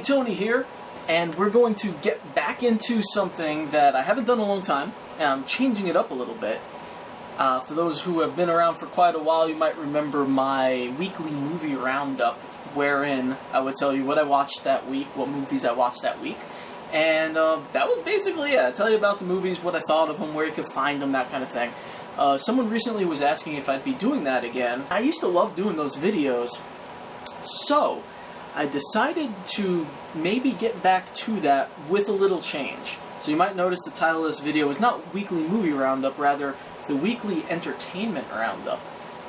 Tony here, and we're going to get back into something that I haven't done in a long time, and I'm changing it up a little bit. For those who have been around for quite a while, you might remember my weekly movie roundup, wherein I would tell you what I watched that week, what movies I watched that week, and that was basically it. I tell you about the movies, what I thought of them, where you could find them, that kind of thing. Someone recently was asking if I'd be doing that again. I used to love doing those videos, so I decided to maybe get back to that with a little change. So you might notice the title of this video is not Weekly Movie Roundup, rather the Weekly Entertainment Roundup.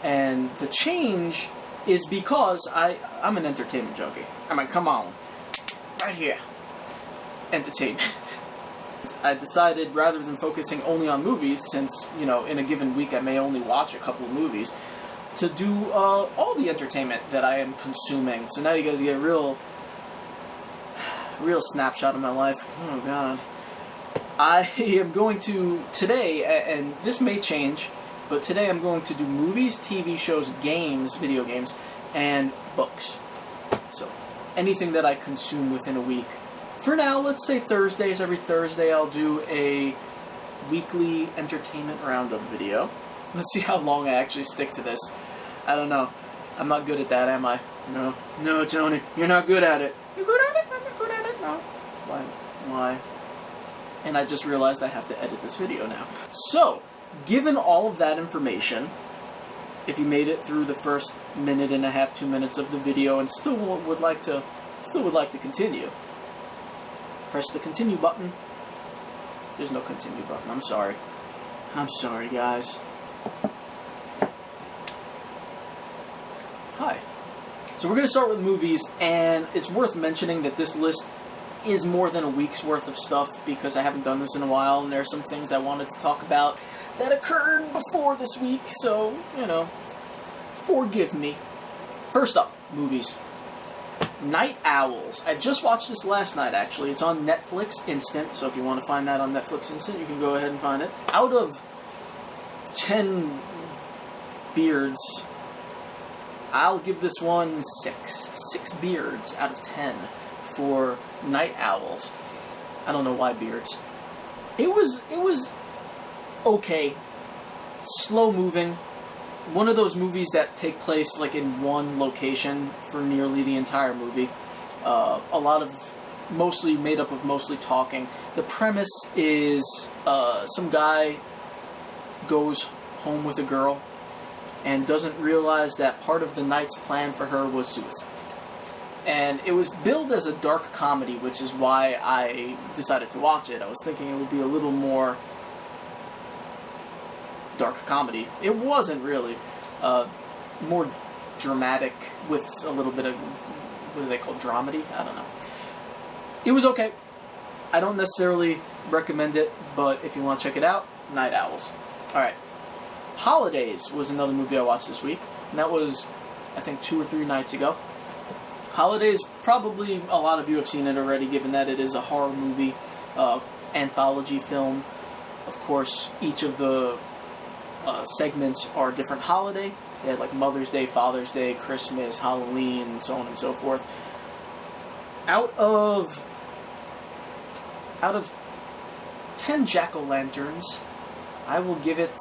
And the change is because I'm an entertainment junkie. I mean, come on. Right here. Entertainment. I decided, rather than focusing only on movies, since, you know, in a given week I may only watch a couple of movies, to do all the entertainment that I am consuming. So now you guys get a real snapshot of my life. Oh god. I am going to, today, and this may change, but today I'm going to do movies, TV shows, games, video games, and books. So, anything that I consume within a week. For now, let's say Thursdays. Every Thursday I'll do a weekly entertainment roundup video. Let's see how long I actually stick to this. I don't know. I'm not good at that, am I? No. No, Tony. You're not good at it. You're good at it? I'm not good at it? No. Why? And I just realized I have to edit this video now. So, given all of that information, if you made it through the first minute and a half, 2 minutes of the video and still would like to continue, press the continue button. There's no continue button. I'm sorry. I'm sorry, guys. Hi. So we're going to start with movies, and it's worth mentioning that this list is more than a week's worth of stuff because I haven't done this in a while, and there are some things I wanted to talk about that occurred before this week, so, you know, forgive me. First up, movies. Night Owls. I just watched this last night, actually. It's on Netflix Instant, so if you want to find that on Netflix Instant, you can go ahead and find it. Out of 10 beards, I'll give this one 6. 6 beards out of 10 for Night Owls. I don't know why beards. It was okay. Slow moving. One of those movies that take place like in one location for nearly the entire movie. A lot of made up of mostly talking. The premise is some guy goes home with a girl and doesn't realize that part of the night's plan for her was suicide. And it was billed as a dark comedy, which is why I decided to watch it. I was thinking it would be a little more dark comedy. It wasn't really. More dramatic with a little bit of, what do they call, dramedy? I don't know. It was okay. I don't necessarily recommend it, but if you want to check it out, Night Owls. Alright. Holidays was another movie I watched this week, and that was, I think, 2 or 3 nights ago. Holidays, probably a lot of you have seen it already, given that it is a horror movie, anthology film. Of course, each of the segments are a different holiday. They had like Mother's Day, Father's Day, Christmas, Halloween, and so on and so forth. Out of 10 jack-o'-lanterns, I will give it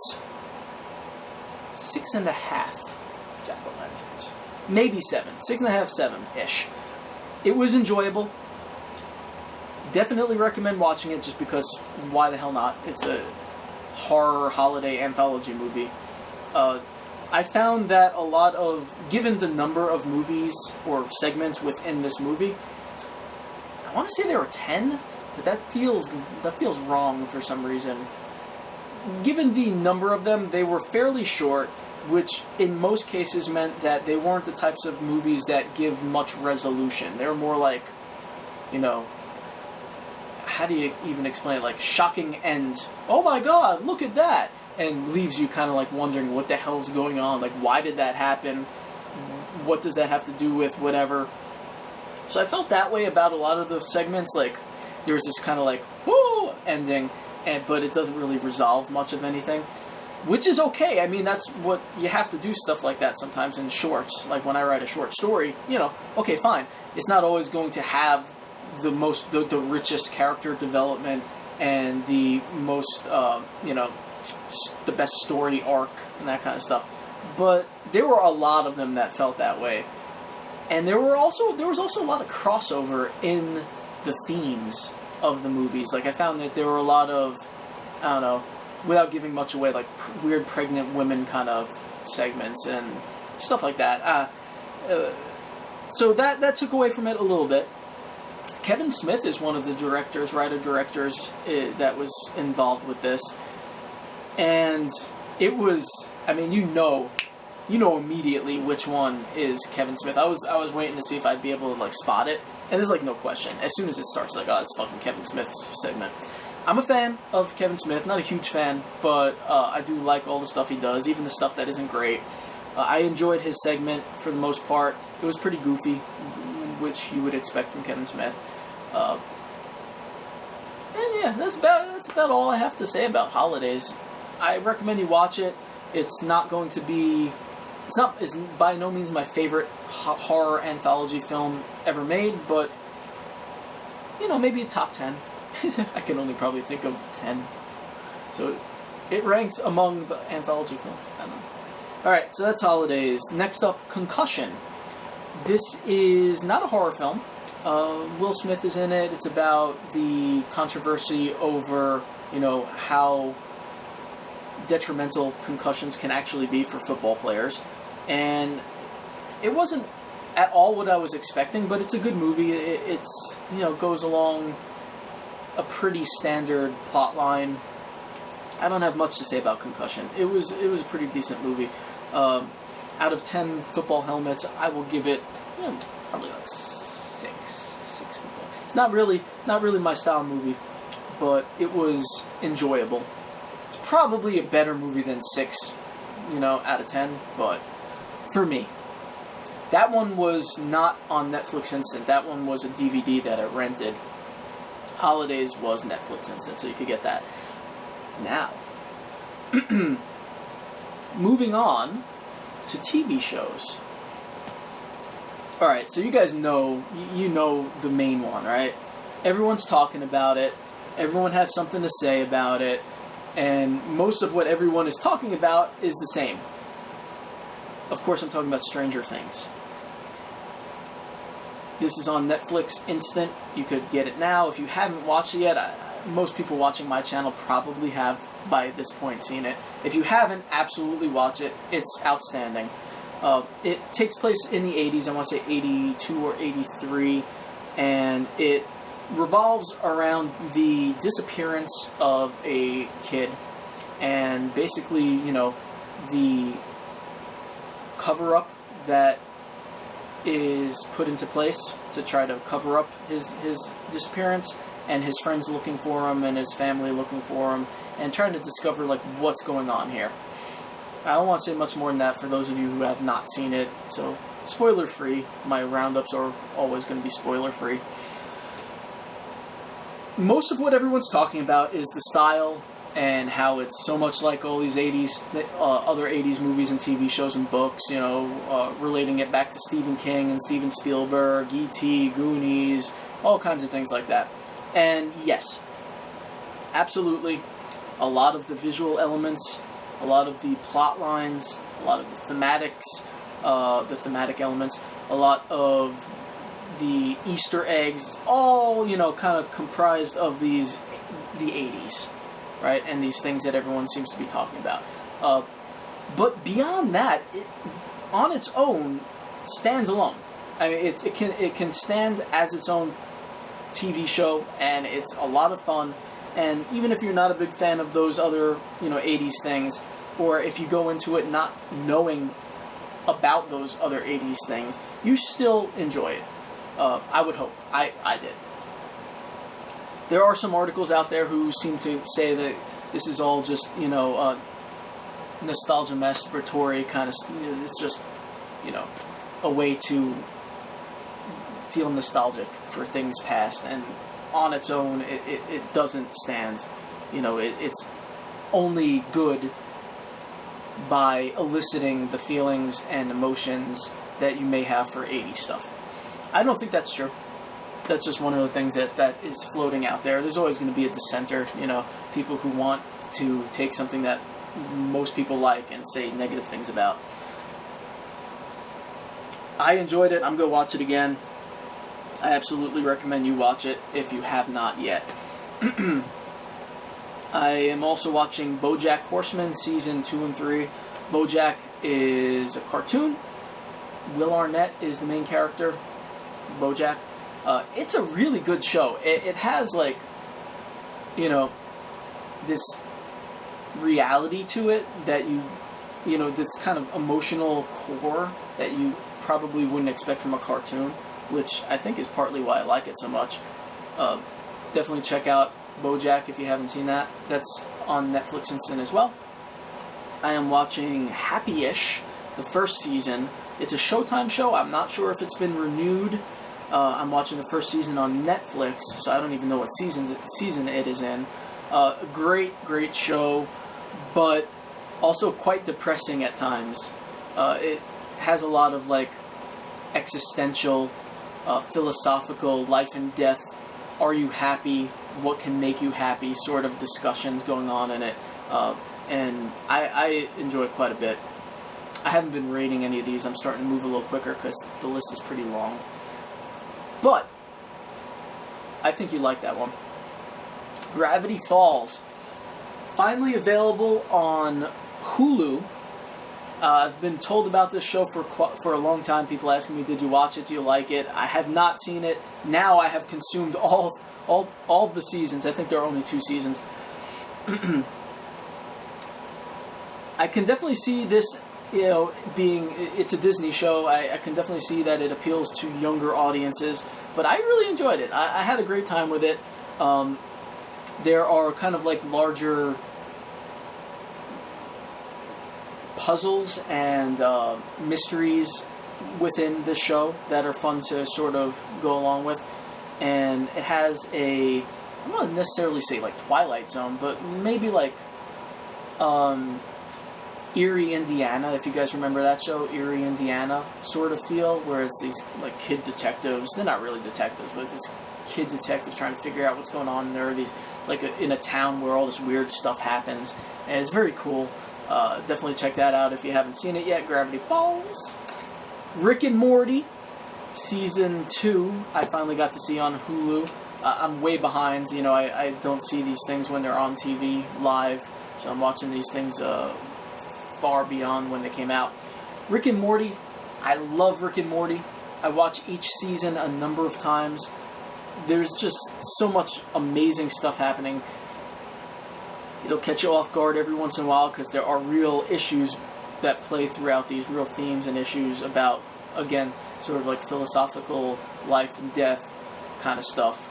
6.5 jack-o'-lanterns. Maybe 7. 6.5, 7-ish. It was enjoyable. Definitely recommend watching it just because why the hell not? It's a horror holiday anthology movie. I found that a lot of, given the number of movies or segments within this movie, I want to say there were 10, but that feels wrong for some reason. Given the number of them, they were fairly short, which in most cases meant that they weren't the types of movies that give much resolution. They were more like, you know, how do you even explain it? Like, shocking end. Oh my god, look at that! And leaves you kind of like wondering what the hell's going on. Like, why did that happen? What does that have to do with whatever? So I felt that way about a lot of the segments. Like, there was this kind of like, whoo, ending, but it doesn't really resolve much of anything. Which is okay. I mean, that's what you have to do, stuff like that sometimes in shorts. Like when I write a short story, you know, okay, fine. It's not always going to have the richest character development and the most, the best story arc and that kind of stuff. But there were a lot of them that felt that way. And there was also a lot of crossover in the themes of the movies. Like, I found that there were a lot of, I don't know, without giving much away, like weird pregnant women kind of segments and stuff like that. So that took away from it a little bit. Kevin Smith is one of the writer-directors that was involved with this. And it was, I mean, you know immediately which one is Kevin Smith. I was waiting to see if I'd be able to, like, spot it. And there's, like, no question. As soon as it starts, like, oh, it's fucking Kevin Smith's segment. I'm a fan of Kevin Smith. Not a huge fan, but I do like all the stuff he does, even the stuff that isn't great. I enjoyed his segment for the most part. It was pretty goofy, which you would expect from Kevin Smith. And yeah, that's about all I have to say about Holidays. I recommend you watch it. It's not going to be... It's by no means my favorite horror anthology film ever made, but, maybe a top 10. I can only probably think of 10. So it ranks among the anthology films. I don't know. Alright, so that's Holidays. Next up, Concussion. This is not a horror film. Will Smith is in it. It's about the controversy over, how detrimental concussions can actually be for football players. And it wasn't at all what I was expecting, but it's a good movie. It's goes along a pretty standard plot line. I don't have much to say about Concussion. It was a pretty decent movie. Out of 10 football helmets, I will give it probably like 6 football. It's not really my style movie, but it was enjoyable. It's probably a better movie than 6, out of 10, but for me. That one was not on Netflix Instant. That one was a DVD that I rented. Holidays was Netflix Instant, so you could get that. Now, moving on to TV shows. Alright, so you guys know, the main one, right? Everyone's talking about it. Everyone has something to say about it. And most of what everyone is talking about is the same. Of course, I'm talking about Stranger Things. This is on Netflix Instant. You could get it now. If you haven't watched it yet, most people watching my channel probably have by this point seen it. If you haven't, absolutely watch it. It's outstanding. It takes place in the 80s. I want to say 82 or 83. And it revolves around the disappearance of a kid. And basically, the cover-up that is put into place to try to cover up his disappearance, and his friends looking for him, and his family looking for him, and trying to discover, like, what's going on here. I don't want to say much more than that for those of you who have not seen it, so spoiler-free. My roundups are always going to be spoiler-free. Most of what everyone's talking about is the style, and how it's so much like all these other 80s movies and TV shows and books, relating it back to Stephen King and Steven Spielberg, E.T., Goonies, all kinds of things like that. And yes, absolutely, a lot of the visual elements, a lot of the plot lines, a lot of the thematic elements, a lot of the Easter eggs, all, kind of comprised of the 80s. Right, and these things that everyone seems to be talking about. But beyond that, it, on its own, stands alone. I mean, it can stand as its own TV show, and it's a lot of fun. And even if you're not a big fan of those other, 80s things, or if you go into it not knowing about those other 80s things, you still enjoy it. I would hope. I did. There are some articles out there who seem to say that this is all just, nostalgia masturbatory kind of, it's just, a way to feel nostalgic for things past, and on its own, it doesn't stand. It's only good by eliciting the feelings and emotions that you may have for 80s stuff. I don't think that's true. that's just one of the things that is floating out there. There's always going to be a dissenter, you know, people who want to take something that most people like and say negative things about. I enjoyed it. I'm going to watch it again. I absolutely recommend you watch it if you have not yet. I am also watching BoJack Horseman Season 2 and 3. BoJack is a cartoon. Will Arnett is the main character. BoJack. It's a really good show. It has, like, you know, this reality to it that you know, this kind of emotional core that you probably wouldn't expect from a cartoon, which I think is partly why I like it so much. Definitely check out BoJack if you haven't seen that. That's on Netflix instant as well. I am watching Happy-ish, the first season. It's a Showtime show. I'm not sure if it's been renewed. I'm watching the first season on Netflix, so I don't even know what season it is in. Great show, but also quite depressing at times. It has a lot of, like, existential, philosophical, life and death, are you happy, what can make you happy, sort of discussions going on in it. And I enjoy it quite a bit. I haven't been rating any of these. I'm starting to move a little quicker because the list is pretty long. But I think you like that one. Gravity Falls. Finally available on Hulu. I've been told about this show for a long time. People asking me, did you watch it? Do you like it? I have not seen it. Now I have consumed all of the seasons. I think there are only 2 seasons. I can definitely see this, you know, it's a Disney show. I can definitely see that it appeals to younger audiences. But I really enjoyed it. I had a great time with it. There are kind of like larger puzzles and mysteries within the show that are fun to sort of go along with. And it has I'm not necessarily say like Twilight Zone, but maybe like Erie, Indiana, if you guys remember that show, Erie, Indiana sort of feel, where it's these like kid detectives. They're not really detectives, but this kid detective trying to figure out what's going on. And there are these, like, in a town where all this weird stuff happens, and it's very cool. Definitely check that out if you haven't seen it yet. Gravity Falls. Rick and Morty Season 2 I finally got to see on Hulu. I'm way behind. You know, I don't see these things when they're on TV live, so I'm watching these things far beyond when they came out. Rick and Morty. I love Rick and Morty. I watch each season a number of times. There's just so much amazing stuff happening. It'll catch you off guard every once in a while because there are real issues that play throughout these, real themes and issues about, again, sort of like philosophical life and death kind of stuff.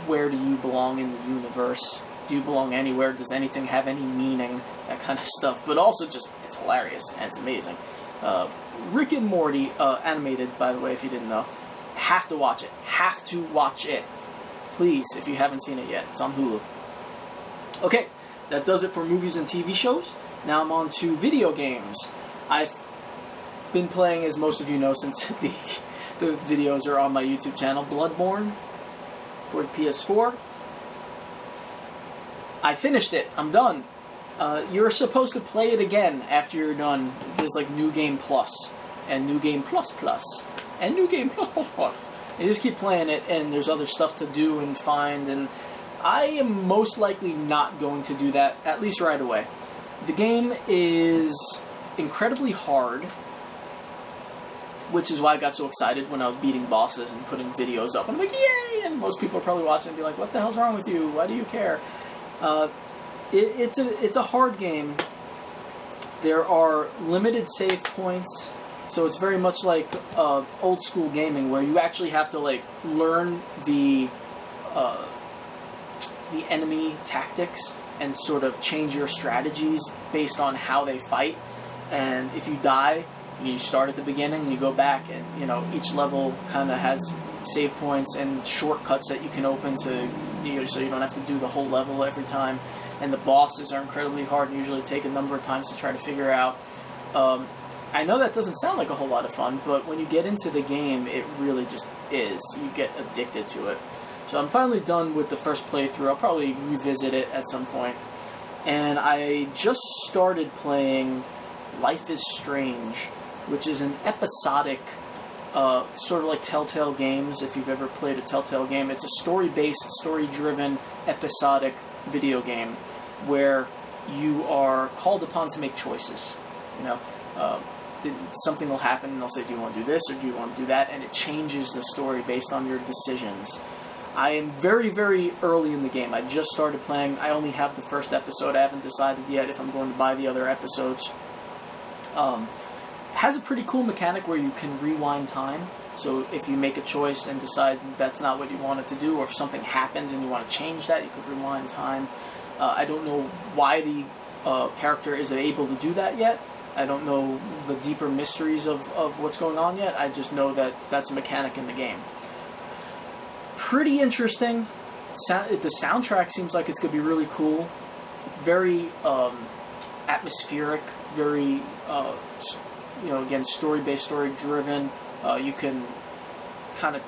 Where do you belong in the universe? Do you belong anywhere? Does anything have any meaning? That kind of stuff. But also just, it's hilarious and it's amazing. Rick and Morty, animated, by the way, if you didn't know. Have to watch it. Have to watch it. Please, if you haven't seen it yet. It's on Hulu. Okay, that does it for movies and TV shows. Now I'm on to video games. I've been playing, as most of you know, since the videos are on my YouTube channel, Bloodborne for the PS4. I finished it. I'm done. You're supposed to play it again after you're done. There's like New Game Plus and New Game Plus Plus and New Game Plus Plus Plus. You just keep playing it, and there's other stuff to do and find, and I am most likely not going to do that, at least right away. The game is incredibly hard, which is why I got so excited when I was beating bosses and putting videos up. I'm like, yay! And most people are probably watching and be like, what the hell's wrong with you? Why do you care? It's a hard game. There are limited save points, so it's very much like old school gaming where you actually have to like learn the enemy tactics and sort of change your strategies based on how they fight. And if you die, you start at the beginning and you go back, and you know each level kind of has save points and shortcuts that you can open to, you know, so you don't have to do the whole level every time. And the bosses are incredibly hard and usually take a number of times to try to figure out. I know that doesn't sound like a whole lot of fun, but when you get into the game, it really just is. You get addicted to it. So I'm finally done with the first playthrough. I'll probably revisit it at some point. And I just started playing Life is Strange, which is an episodic, sort of like Telltale games, if you've ever played a Telltale game. It's a story-based, story-driven, episodic video game where you are called upon to make choices. You know, something will happen and they'll say, do you want to do this or do you want to do that? And it changes the story based on your decisions. I am very, very early in the game. I just started playing. I only have the first episode. I haven't decided yet if I'm going to buy the other episodes. Has a pretty cool mechanic where you can rewind time. So if you make a choice and decide that's not what you wanted to do, or if something happens and you want to change that, you could rewind time. I don't know why the character is able to do that yet. I don't know the deeper mysteries of what's going on yet. I just know that that's a mechanic in the game. Pretty interesting. The soundtrack seems like it's going to be really cool. It's very atmospheric, very, again, story-based, story-driven. You can kind of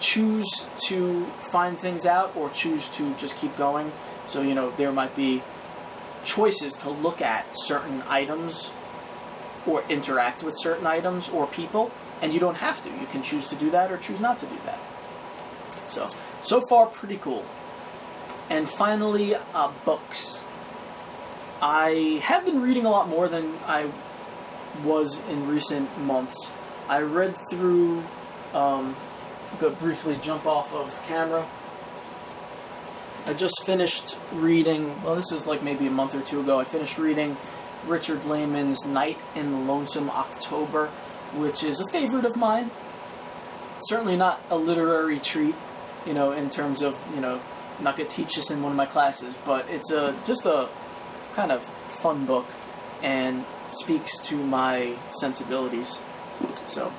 choose to find things out or choose to just keep going. So, there might be choices to look at certain items or interact with certain items or people, and you don't have to. You can choose to do that or choose not to do that. So far, pretty cool. And finally, books. I have been reading a lot more than I was in recent months. I read through, I'm going to briefly jump off of camera. I just finished reading, well, this is like maybe a month or two ago, I finished reading Richard Lehman's Night in the Lonesome October, which is a favorite of mine. Certainly not a literary treat, in terms of, I'm not going to teach this in one of my classes, but it's just a kind of fun book and speaks to my sensibilities. So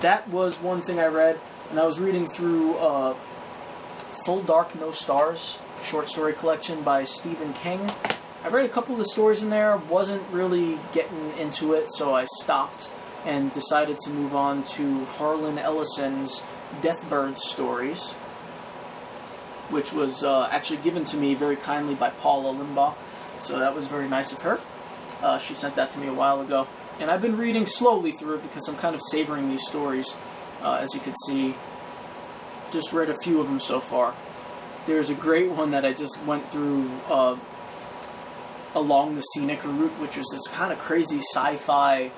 that was one thing I read, and I was reading through Full Dark, No Stars, short story collection by Stephen King. I read a couple of the stories in there, wasn't really getting into it, so I stopped and decided to move on to Harlan Ellison's Deathbird Stories, which was actually given to me very kindly by Paula Limbaugh, so that was very nice of her. She sent that to me a while ago, and I've been reading slowly through it because I'm kind of savoring these stories. As you can see, just read a few of them so far. There's a great one that I just went through, Along the Scenic Route, which was this kind of crazy sci-fi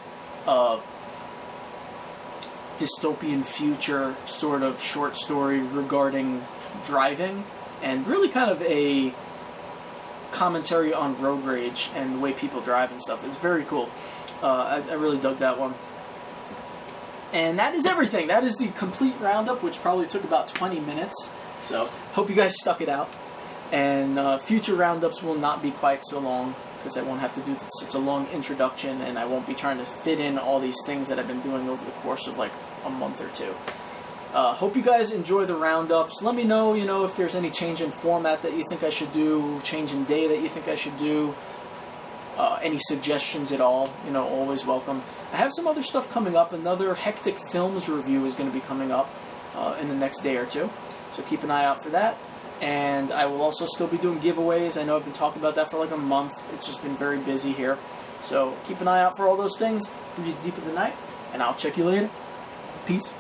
dystopian future sort of short story regarding driving, and really kind of a commentary on road rage and the way people drive and stuff. It's very cool. I really dug that one. And that is everything. That is the complete roundup, which probably took about 20 minutes. So, hope you guys stuck it out. And future roundups will not be quite so long, because I won't have to do such a long introduction, and I won't be trying to fit in all these things that I've been doing over the course of like a month or two. Hope you guys enjoy the roundups. Let me know, if there's any change in format that you think I should do, change in day that you think I should do, any suggestions at all, always welcome. I have some other stuff coming up. Another Hectic Films review is going to be coming up in the next day or two, so keep an eye out for that. And I will also still be doing giveaways. I know I've been talking about that for like a month. It's just been very busy here. So keep an eye out for all those things. Breathe deep of the night, and I'll check you later. Peace.